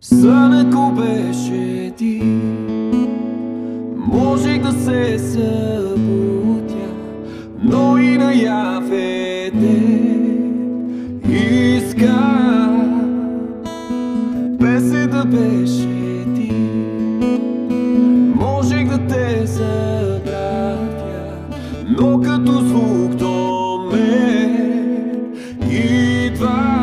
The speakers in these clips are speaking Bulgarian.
Сънък беше ти, можех да се събудя, но и наяве те исках. Беседа беше ти, можех да те забравя, но като звук до мен идва.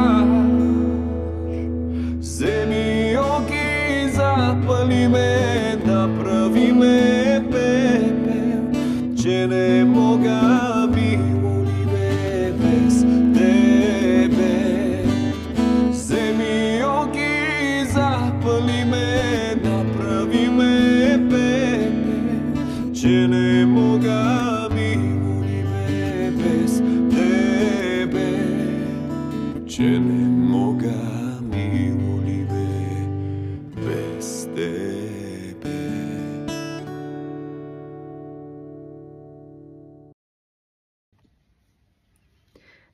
Вземи оги, запали ме, направи ме пепел, че не мога, мило ли бе, без тебе. Вземи оги, запали ме, направи ме пепел, че не мога, мило ли бе, без тебе. Че не мога, мило ли бе, без тебе.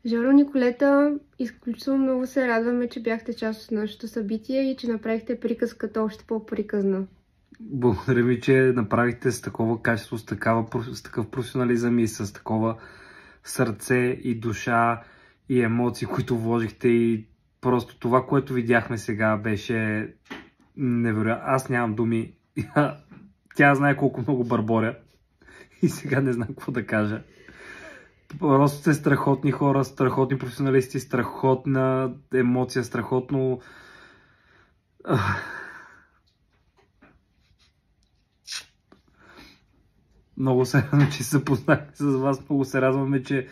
Жоро, Николета, изключително много се радваме, че бяхте част от нашето събитие и че направихте приказката още по-приказна. Благодаря ви, че направихте с такова качество, с такъв професионализъм и с такова сърце и душа и емоции, които вложихте, и просто това, което видяхме сега, беше невероятно. Аз нямам думи. Тя знае колко много бърборя и сега не знам какво да кажа. Просто сте страхотни хора, страхотни професионалисти, страхотна емоция, страхотно... Много се радвам, че се запознахме с вас. Много се радваме, че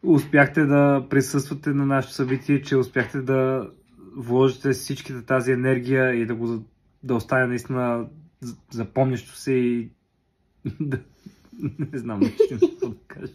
успяхте да присъствате на нашето събитие, че успяхте да вложите всичката тази енергия и да остане наистина запомнящо се и не знам какво да кажа.